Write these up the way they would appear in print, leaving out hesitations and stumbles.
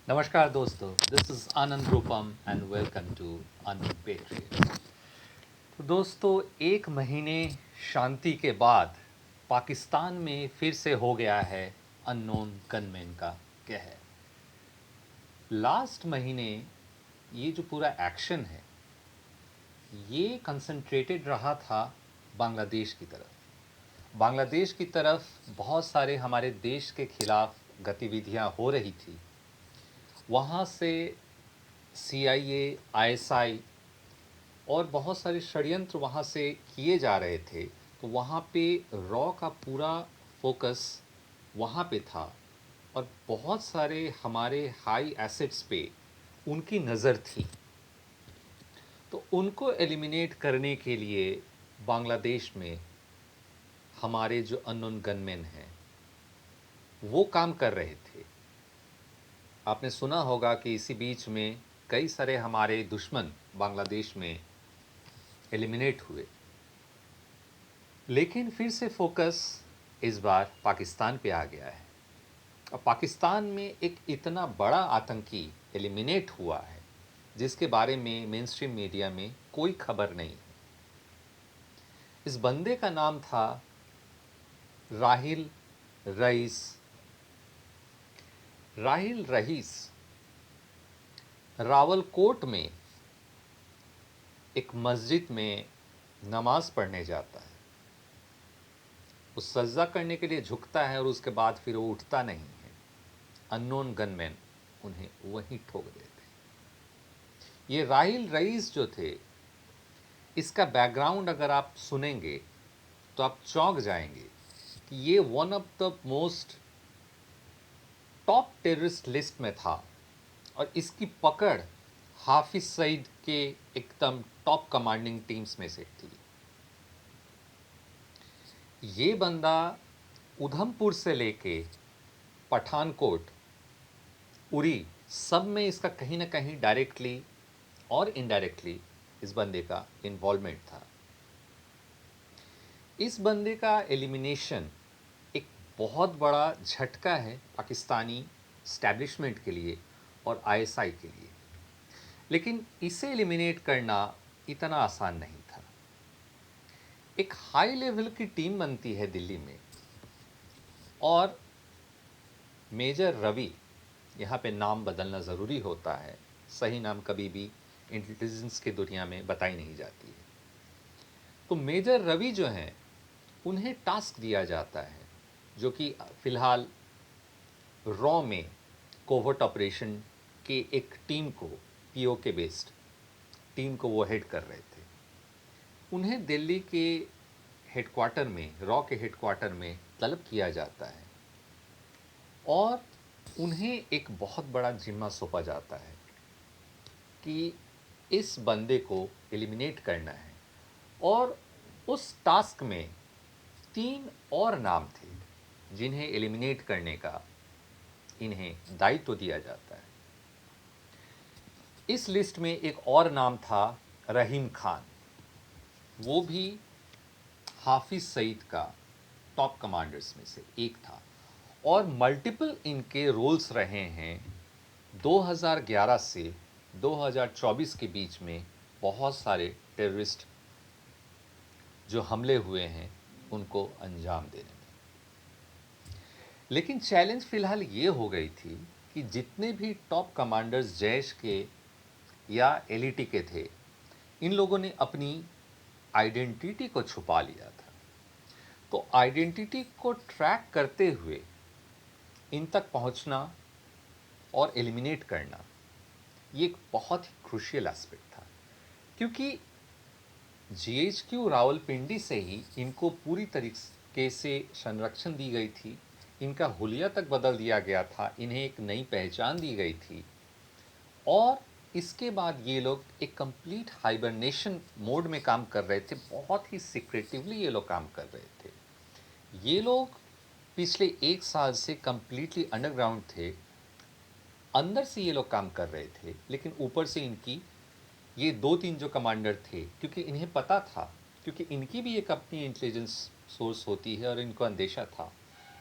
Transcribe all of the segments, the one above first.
नमस्कार दोस्तों, this is Anand Rupam and welcome to Unpatriot. तो दोस्तों, एक महीने शांति के बाद पाकिस्तान में फिर से हो गया है अननोन गनमैन का कहर। लास्ट महीने ये जो पूरा एक्शन है ये कंसंट्रेटेड रहा था बांग्लादेश की तरफ। बांग्लादेश की तरफ बहुत सारे हमारे देश के खिलाफ गतिविधियां हो रही थी। वहाँ से CIA, ISI और बहुत सारे षड्यंत्र वहाँ से किए जा रहे थे। तो वहाँ पे रॉ का पूरा फोकस वहाँ पे था और बहुत सारे हमारे हाई एसेट्स पे उनकी नज़र थी। तो उनको एलिमिनेट करने के लिए बांग्लादेश में हमारे जो अननोन गनमैन हैं वो काम कर रहे थे। आपने सुना होगा कि इसी बीच में कई सारे हमारे दुश्मन बांग्लादेश में एलिमिनेट हुए। लेकिन फिर से फोकस इस बार पाकिस्तान पे आ गया है। अब पाकिस्तान में एक इतना बड़ा आतंकी एलिमिनेट हुआ है जिसके बारे में मेन स्ट्रीम मीडिया में कोई खबर नहीं है। इस बंदे का नाम था राहिल रईस। राहिल रईस रावलकोट में एक मस्जिद में नमाज पढ़ने जाता है। वो सजदा करने के लिए झुकता है और उसके बाद फिर वो उठता नहीं है। अननोन गनमैन उन्हें वहीं ठोक देते। ये राहिल रईस जो थे, इसका बैकग्राउंड अगर आप सुनेंगे तो आप चौंक जाएंगे कि ये one of the most top terrorist list में था और इसकी पकड़ हाफिज सईद के एकदम टॉप कमांडिंग टीम्स में से थी। ये बंदा उधमपुर से लेके पठानकोट, उरी, सब में इसका कहीं ना कहीं डायरेक्टली और इनडायरेक्टली इस बंदे का इन्वॉल्वमेंट था। इस बंदे का एलिमिनेशन एक बहुत बड़ा झटका है पाकिस्तानी स्टैब्लिशमेंट के लिए और ISI के लिए। लेकिन इसे एलिमिनेट करना इतना आसान नहीं था। एक हाई लेवल की टीम बनती है दिल्ली में और मेजर रवि, यहाँ पे नाम बदलना ज़रूरी होता है, सही नाम कभी भी इंटेलिजेंस की दुनिया में बताई नहीं जाती है। तो मेजर रवि जो हैं उन्हें टास्क दिया जाता है जो कि फ़िलहाल रॉ में कोवर्ट ऑपरेशन के एक टीम को, POK बेस्ड टीम को वो हेड कर रहे थे। उन्हें दिल्ली के हेडक्वार्टर में, रॉ के हेडक्वार्टर में तलब किया जाता है और उन्हें एक बहुत बड़ा जिम्मा सौंपा जाता है कि इस बंदे को एलिमिनेट करना है। और उस टास्क में 3 और नाम थे जिन्हें एलिमिनेट करने का इन्हें दायित्व दिया जाता है। इस लिस्ट में एक और नाम था रहीम खान। वो भी हाफिज सईद का टॉप कमांडर्स में से एक था और मल्टीपल इनके रोल्स रहे हैं। 2011 से 2024 के बीच में बहुत सारे टेररिस्ट जो हमले हुए हैं उनको अंजाम देने में। लेकिन चैलेंज फिलहाल ये हो गई थी कि जितने भी टॉप कमांडर्स जैश के या LET के थे, इन लोगों ने अपनी आइडेंटिटी को छुपा लिया था। तो आइडेंटिटी को ट्रैक करते हुए इन तक पहुंचना और एलिमिनेट करना ये एक बहुत ही क्रूशियल एस्पेक्ट था, क्योंकि GHQ रावलपिंडी से ही इनको पूरी तरीके से संरक्षण दी गई थी। इनका हुलिया तक बदल दिया गया था, इन्हें एक नई पहचान दी गई थी और इसके बाद ये लोग एक कंप्लीट हाइबरनेशन मोड में काम कर रहे थे। बहुत ही सीक्रेटिवली ये लोग काम कर रहे थे। ये लोग पिछले 1 साल से कंप्लीटली अंडरग्राउंड थे। अंदर से ये लोग काम कर रहे थे, लेकिन ऊपर से इनकी ये 2-3 जो कमांडर थे, क्योंकि इन्हें पता था, क्योंकि इनकी भी एक अपनी इंटेलिजेंस सोर्स होती है और इनको अंदेशा था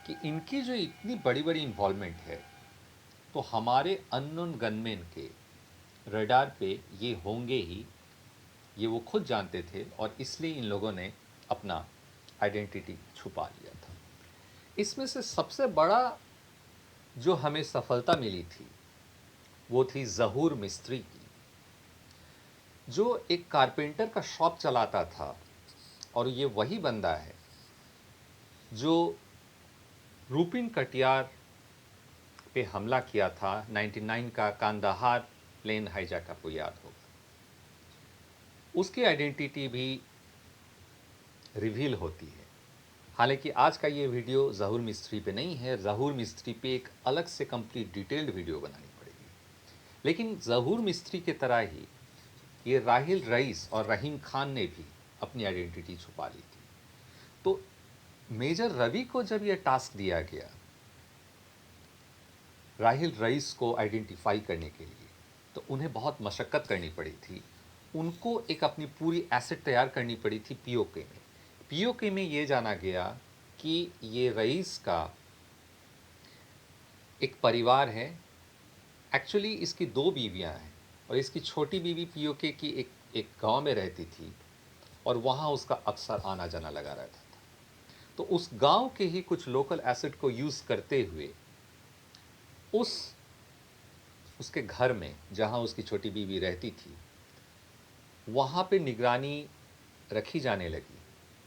कि इनकी जो इतनी बड़ी बड़ी इन्वॉल्वमेंट है तो हमारे अननोन गनमैन के रडार पे ये होंगे ही, ये वो खुद जानते थे, और इसलिए इन लोगों ने अपना आइडेंटिटी छुपा लिया था। इसमें से सबसे बड़ा जो हमें सफलता मिली थी वो थी ज़हूर मिस्त्री की, जो एक कारपेंटर का शॉप चलाता था। और ये वही बंदा है जो रूपिन कटियार पे हमला किया था 99 का कांदाहार प्लेन हाईजैक, आपको याद होगा। उसकी आइडेंटिटी भी रिवील होती है। हालांकि आज का ये वीडियो ज़हूर मिस्त्री पे नहीं है, ज़हूर मिस्त्री पे एक अलग से कंप्लीट डिटेल्ड वीडियो बनानी पड़ेगी। लेकिन ज़हूर मिस्त्री के तरह ही ये राहिल रईस और रहीम खान ने भी अपनी आइडेंटिटी छुपा ली थी। तो मेजर रवि को जब यह टास्क दिया गया राहिल रईस को आइडेंटिफाई करने के लिए, तो उन्हें बहुत मशक्क़त करनी पड़ी थी। उनको एक अपनी पूरी एसेट तैयार करनी पड़ी थी पीओके में। पीओके में ये जाना गया कि ये रईस का एक परिवार है। एक्चुअली इसकी 2 बीवियां हैं, और इसकी छोटी बीवी पीओके की एक गांव में रहती थी, और वहाँ उसका अक्सर आना जाना लगा रहता था। तो उस गांव के ही कुछ लोकल एसेट को यूज़ करते हुए उसके घर में, जहाँ उसकी छोटी बीवी रहती थी, वहाँ पे निगरानी रखी जाने लगी।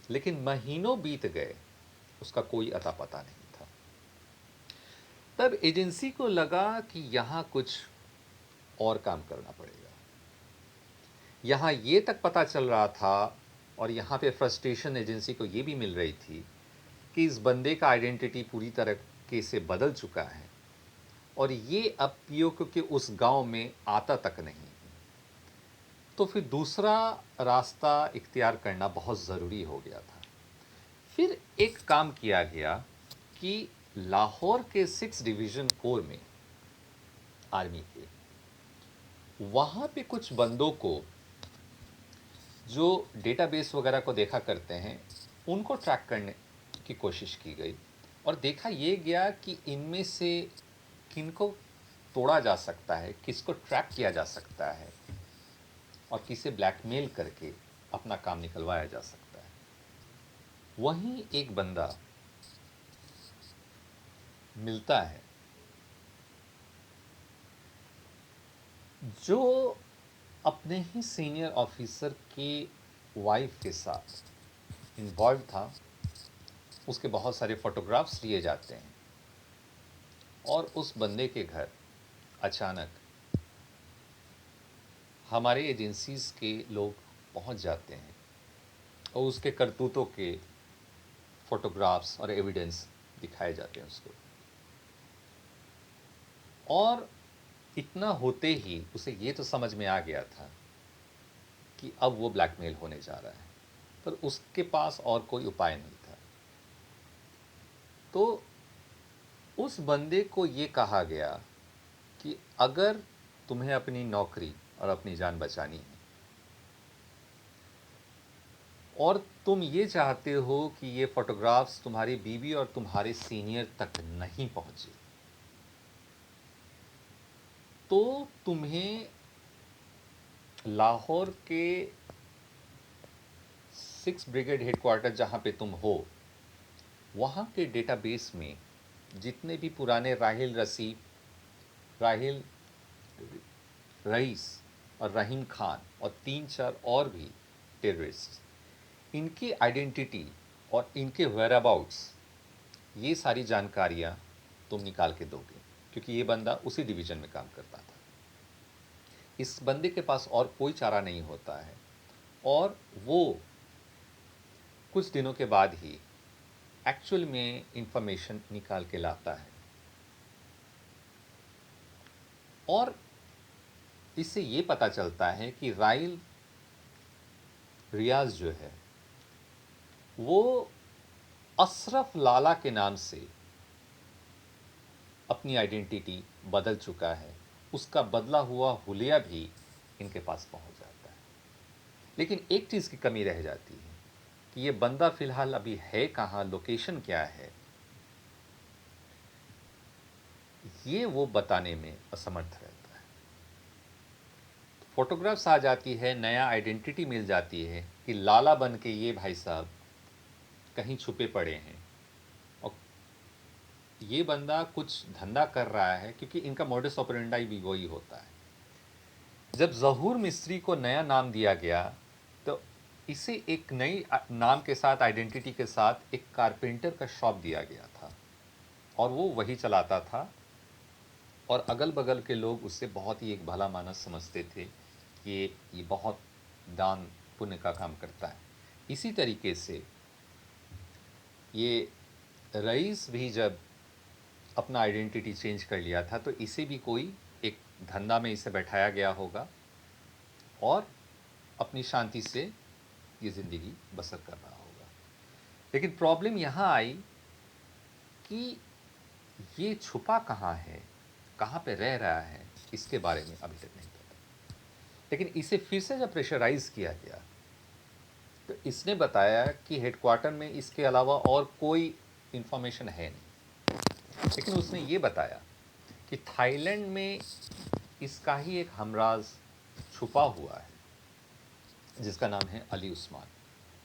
लेकिन महीनों बीत गए, उसका कोई अता पता नहीं था। तब एजेंसी को लगा कि यहाँ कुछ और काम करना पड़ेगा। यहाँ ये तक पता चल रहा था, और यहाँ पे फ्रस्ट्रेशन एजेंसी को ये भी मिल रही थी कि इस बंदे का आइडेंटिटी पूरी तरह से बदल चुका है, और ये अब पीओके के उस गांव में आता तक नहीं। तो फिर दूसरा रास्ता इख्तियार करना बहुत ज़रूरी हो गया था। फिर एक काम किया गया कि लाहौर के 6 डिवीज़न कोर में, आर्मी के, वहाँ पे कुछ बंदों को जो डेटाबेस वगैरह को देखा करते हैं, उनको ट्रैक करने की कोशिश की गई, और देखा ये गया कि इनमें से किनको तोड़ा जा सकता है, किसको ट्रैक किया जा सकता है, और किसे ब्लैकमेल करके अपना काम निकलवाया जा सकता है। वहीं एक बंदा मिलता है जो अपने ही सीनियर ऑफिसर की वाइफ के साथ इन्वॉल्व था। उसके बहुत सारे फोटोग्राफ्स लिए जाते हैं, और उस बंदे के घर अचानक हमारे एजेंसीज़ के लोग पहुंच जाते हैं, और उसके करतूतों के फोटोग्राफ्स और एविडेंस दिखाए जाते हैं उसको। और इतना होते ही उसे ये तो समझ में आ गया था कि अब वो ब्लैकमेल होने जा रहा है, पर उसके पास और कोई उपाय नहीं था। तो उस बंदे को ये कहा गया कि अगर तुम्हें अपनी नौकरी और अपनी जान बचानी है, और तुम ये चाहते हो कि ये फोटोग्राफ्स तुम्हारी बीवी और तुम्हारे सीनियर तक नहीं पहुंचे, तो तुम्हें लाहौर के 6 ब्रिगेड हेडक्वार्टर जहाँ पे तुम हो, वहाँ के डेटाबेस में जितने भी पुराने राहिल रईस और रहीम खान और 3-4 और भी टेररिस्ट, इनकी आइडेंटिटी और इनके वेयरअबाउट्स, ये सारी जानकारियाँ तुम निकाल के दोगे, क्योंकि ये बंदा उसी डिवीज़न में काम करता था। इस बंदे के पास और कोई चारा नहीं होता है, और वो कुछ दिनों के बाद ही एक्चुअल में इंफॉर्मेशन निकाल के लाता है। और इससे ये पता चलता है कि राइल रियाज जो है वो अशरफ लाला के नाम से अपनी आइडेंटिटी बदल चुका है। उसका बदला हुआ हुलिया भी इनके पास पहुंच जाता है। लेकिन एक चीज़ की कमी रह जाती है कि ये बंदा फ़िलहाल अभी है कहाँ, लोकेशन क्या है, ये वो बताने में असमर्थ रहता है। फोटोग्राफ्स आ जाती है, नया आइडेंटिटी मिल जाती है कि लाला बन के ये भाई साहब कहीं छुपे पड़े हैं और ये बंदा कुछ धंधा कर रहा है, क्योंकि इनका मोडस ऑपरेंडाई भी वही होता है। जब ज़हूर मिस्त्री को नया नाम दिया गया तो इसे एक नई नाम के साथ, आइडेंटिटी के साथ एक कारपेंटर का शॉप दिया गया था और वो वही चलाता था और अगल बगल के लोग उससे बहुत ही एक भला मानस समझते थे कि ये बहुत दान पुण्य का काम करता है। इसी तरीके से ये रईस भी जब अपना आइडेंटिटी चेंज कर लिया था तो इसे भी कोई एक धंधा में इसे बैठाया गया होगा और अपनी शांति से ये ज़िंदगी बसर कर रहा होगा। लेकिन प्रॉब्लम यहाँ आई कि ये छुपा कहाँ है, कहाँ पे रह रहा है, इसके बारे में अभी तक नहीं पता। लेकिन इसे फिर से जब प्रेशराइज किया गया तो इसने बताया कि हेडक्वार्टर में इसके अलावा और कोई इन्फॉर्मेशन है नहीं। लेकिन उसने ये बताया कि थाईलैंड में इसका ही एक हमराज छुपा हुआ है जिसका नाम है अली उस्मान।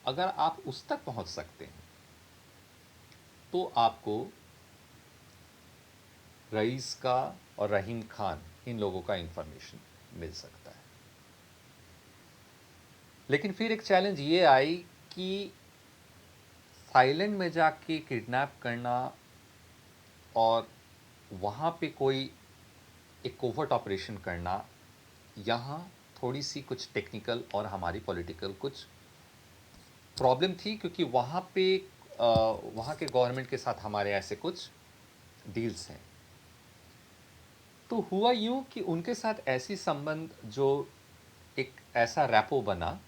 अगर आप उस तक पहुंच सकते हैं तो आपको रईस का और रहीम खान इन लोगों का इंफॉर्मेशन मिल सकता है। लेकिन फिर एक चैलेंज ये आई कि थाईलैंड में जाके किडनैप करना और वहाँ पे कोई एक कोवर्ट ऑपरेशन करना, यहाँ थोड़ी सी कुछ टेक्निकल और हमारी पॉलिटिकल कुछ प्रॉब्लम थी, क्योंकि वहाँ पे वहाँ के गवर्नमेंट के साथ हमारे ऐसे कुछ डील्स हैं। तो हुआ यूँ कि उनके साथ ऐसी संबंध जो एक ऐसा रैपो बना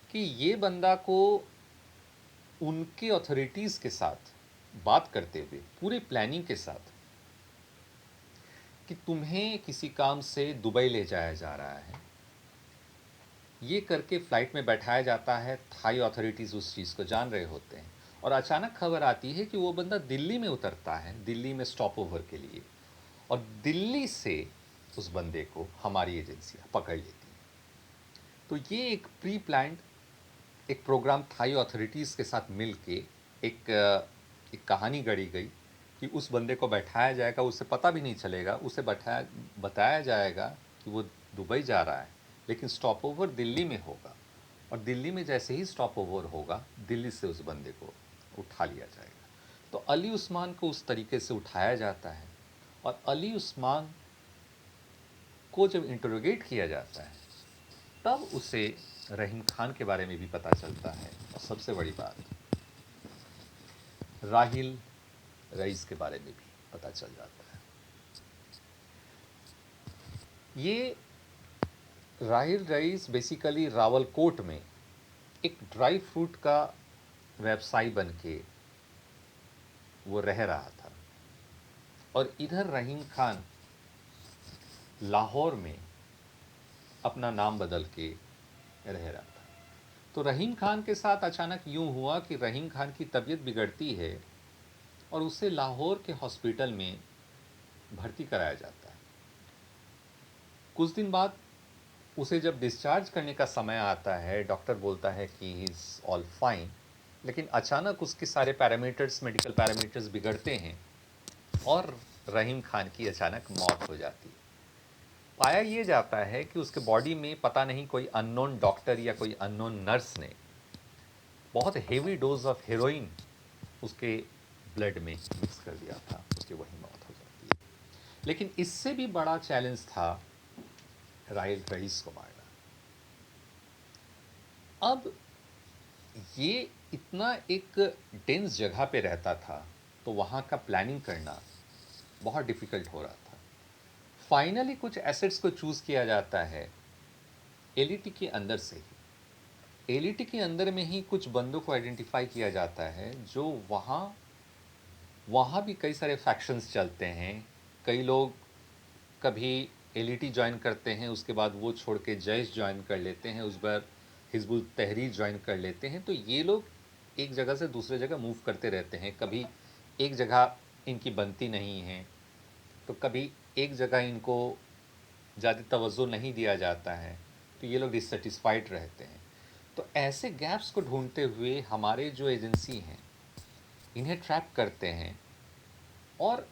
कि ये बंदा को उनके अथॉरिटीज़ के साथ बात करते हुए पूरे प्लानिंग के साथ कि तुम्हें किसी काम से दुबई ले जाया जा रहा है, ये करके फ़्लाइट में बैठाया जाता है। थाई अथॉरिटीज़ उस चीज़ को जान रहे होते हैं और अचानक खबर आती है कि वो बंदा दिल्ली में उतरता है, दिल्ली में स्टॉप ओवर के लिए, और दिल्ली से उस बंदे को हमारी एजेंसियाँ पकड़ लेती हैं। तो ये एक प्री प्लान्ड एक प्रोग्राम थाई अथॉरिटीज़ के साथ मिल के एक कहानी गढ़ी गई कि उस बंदे को बैठाया जाएगा, उसे पता भी नहीं चलेगा, उसे बताया जाएगा कि वो दुबई जा रहा है, लेकिन स्टॉप ओवर दिल्ली में होगा और दिल्ली में जैसे ही स्टॉप ओवर होगा दिल्ली से उस बंदे को उठा लिया जाएगा। तो अली उस्मान को उस तरीके से उठाया जाता है और अली उस्मान को जब इंटरोगेट किया जाता है तब उसे रहीम खान के बारे में भी पता चलता है और सबसे बड़ी बात राहिल रईस के बारे में भी पता चल जाता है। ये राहिल रईस बेसिकली रावलकोट में एक ड्राई फ्रूट का व्यवसायी बन के वो रह रहा था और इधर रहीम खान लाहौर में अपना नाम बदल के रह रहा था। तो रहीम खान के साथ अचानक यूँ हुआ कि रहीम खान की तबीयत बिगड़ती है और उसे लाहौर के हॉस्पिटल में भर्ती कराया जाता है। कुछ दिन बाद उसे जब डिस्चार्ज करने का समय आता है, डॉक्टर बोलता है कि ही इज़ ऑल फाइन, लेकिन अचानक उसके सारे पैरामीटर्स, मेडिकल पैरामीटर्स बिगड़ते हैं और रहीम खान की अचानक मौत हो जाती है। पाया ये जाता है कि उसके बॉडी में पता नहीं कोई अननोन डॉक्टर या कोई अननोन नर्स ने बहुत हेवी डोज ऑफ हेरोइन उसके ब्लड में मिक्स कर दिया था, उसकी वही मौत हो जाती है। लेकिन इससे भी बड़ा चैलेंज था राहिल रईस को मारना। अब ये इतना एक डेंस जगह पे रहता था तो वहाँ का प्लानिंग करना बहुत डिफ़िकल्ट हो रहा था। फाइनली कुछ एसेट्स को चूज़ किया जाता है एलईटी के अंदर से ही। एलईटी के अंदर में ही कुछ बंदों को आइडेंटिफाई किया जाता है जो वहाँ वहाँ भी कई सारे फैक्शंस चलते हैं। कई लोग कभी एलईटी ज्वाइन करते हैं, उसके बाद वो छोड़ के जैश ज्वाइन कर लेते हैं, उस बार हिजबुल तहरीर ज्वाइन कर लेते हैं। तो ये लोग एक जगह से दूसरे जगह मूव करते रहते हैं, कभी एक जगह इनकी बनती नहीं है तो कभी एक जगह इनको ज़्यादा तवज्जो नहीं दिया जाता है, तो ये लोग डिससेटिस्फाइड रहते हैं। तो ऐसे गैप्स को ढूंढते हुए हमारे जो एजेंसी हैं इन्हें ट्रैप करते हैं और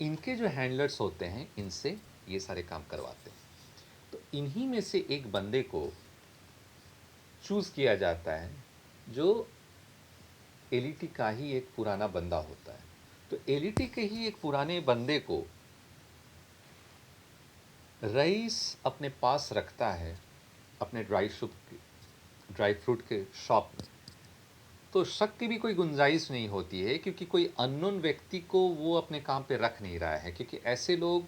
इनके जो हैंडलर्स होते हैं इनसे ये सारे काम करवाते हैं। तो इन्हीं में से एक बंदे को चूज़ किया जाता है जो एलईटी का ही एक पुराना बंदा होता है। तो एलईटी के ही एक पुराने बंदे को रईस अपने पास रखता है अपने ड्राई फ्रूट के शॉप में। तो शक की भी कोई गुंजाइश नहीं होती है, क्योंकि कोई अननोन व्यक्ति को वो अपने काम पे रख नहीं रहा है, क्योंकि ऐसे लोग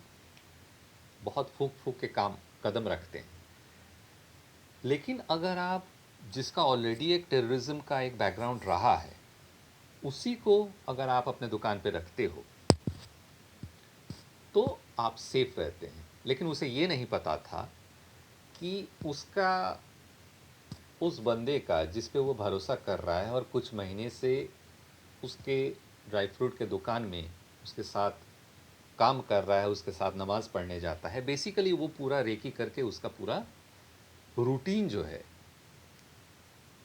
बहुत फूक फूक के काम कदम रखते हैं। लेकिन अगर आप जिसका ऑलरेडी एक टेररिज्म का एक बैकग्राउंड रहा है उसी को अगर आप अपने दुकान पे रखते हो तो आप सेफ रहते हैं। लेकिन उसे ये नहीं पता था कि उसका उस बंदे का जिस पे वो भरोसा कर रहा है और कुछ महीने से उसके ड्राई फ्रूट के दुकान में उसके साथ काम कर रहा है, उसके साथ नमाज़ पढ़ने जाता है, बेसिकली वो पूरा रेकी करके उसका पूरा रूटीन जो है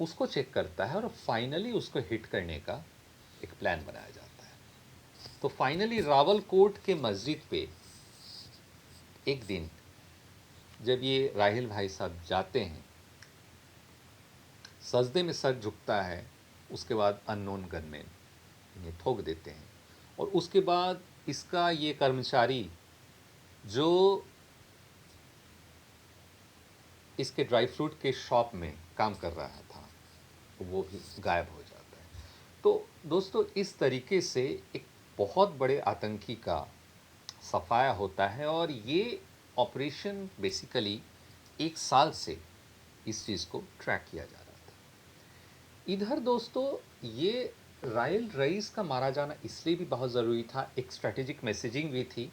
उसको चेक करता है और फाइनली उसको हिट करने का एक प्लान बनाया जाता है। तो फाइनली रावलकोट के मस्जिद पे एक दिन जब ये राहिल भाई साहब जाते हैं, सजदे में सर झुकता है, उसके बाद अननोन गनमैन इन्हें ठोक देते हैं। और उसके बाद इसका ये कर्मचारी जो इसके ड्राई फ्रूट के शॉप में काम कर रहा था वो भी गायब हो जाता है। तो दोस्तों इस तरीके से एक बहुत बड़े आतंकी का सफाया होता है और ये ऑपरेशन बेसिकली 1 साल से इस चीज़ को ट्रैक किया जा रहा था। इधर दोस्तों ये रायल रईस का मारा जाना इसलिए भी बहुत ज़रूरी था, एक स्ट्रैटेजिक मैसेजिंग भी थी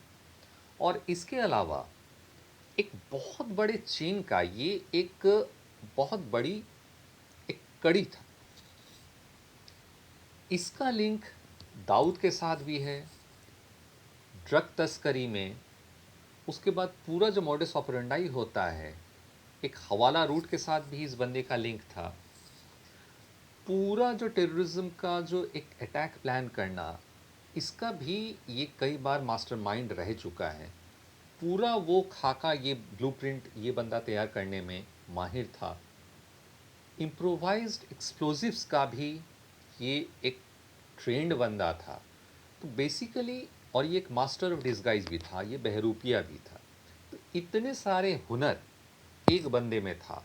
और इसके अलावा एक बहुत बड़े चेन का ये एक बहुत बड़ी एक कड़ी था। इसका लिंक दाऊद के साथ भी है, ड्रग तस्करी में। उसके बाद पूरा जो मॉडस ऑपरेंडाई होता है, एक हवाला रूट के साथ भी इस बंदे का लिंक था। पूरा जो टेररिज्म का जो एक अटैक प्लान करना, इसका भी ये कई बार मास्टरमाइंड रह चुका है। पूरा वो खाका, ये ब्लूप्रिंट ये बंदा तैयार करने में माहिर था। इम्प्रोवाइज्ड एक्सप्लोजिव्स का भी ये एक ट्रेंड बंदा था। तो बेसिकली और ये एक मास्टर ऑफ डिस्गाइज भी था, ये बहरूपिया भी था। तो इतने सारे हुनर एक बंदे में था,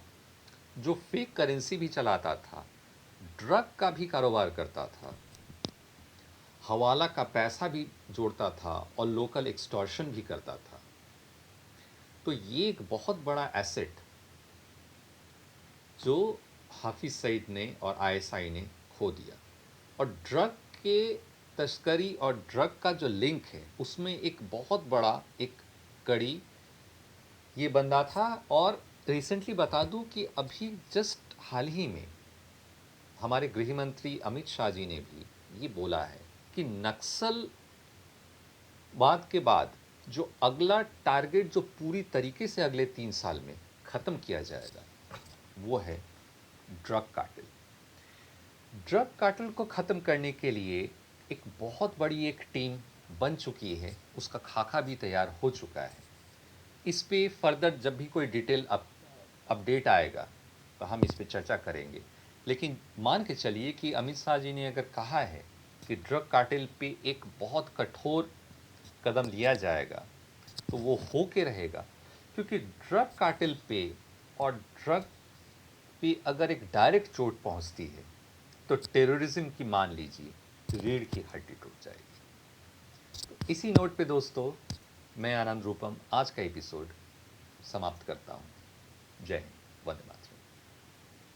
जो फेक करेंसी भी चलाता था, ड्रग का भी कारोबार करता था, हवाला का पैसा भी जोड़ता था और लोकल एक्सटॉर्शन भी करता था। तो ये एक बहुत बड़ा एसेट जो हाफिज सईद ने और आईएसआई ने खो दिया। और ड्रग के तस्करी और ड्रग का जो लिंक है उसमें एक बहुत बड़ा एक कड़ी ये बंदा था। और रिसेंटली बता दूं कि अभी जस्ट हाल ही में हमारे गृह मंत्री अमित शाह जी ने भी ये बोला है कि नक्सलवाद के बाद जो अगला टारगेट जो पूरी तरीके से अगले 3 साल में ख़त्म किया जाएगा वो है ड्रग कार्टेल। ड्रग कार्टेल को ख़त्म करने के लिए एक बहुत बड़ी एक टीम बन चुकी है, उसका खाका भी तैयार हो चुका है। इस पे फर्दर जब भी कोई डिटेल अपडेट आएगा तो हम इस पे चर्चा करेंगे। लेकिन मान के चलिए कि अमित शाह जी ने अगर कहा है कि ड्रग कार्टेल पे एक बहुत कठोर कदम लिया जाएगा तो वो हो के रहेगा, क्योंकि ड्रग कार्टेल पे और ड्रग पे अगर एक डायरेक्ट चोट पहुंचती है तो टेररिज्म की मान लीजिए रीढ़ की हड्डी टूट जाएगी। तो इसी नोट पे दोस्तों मैं आनंद रूपम आज का एपिसोड समाप्त करता हूँ। जय हिंद, वंदे मातरम।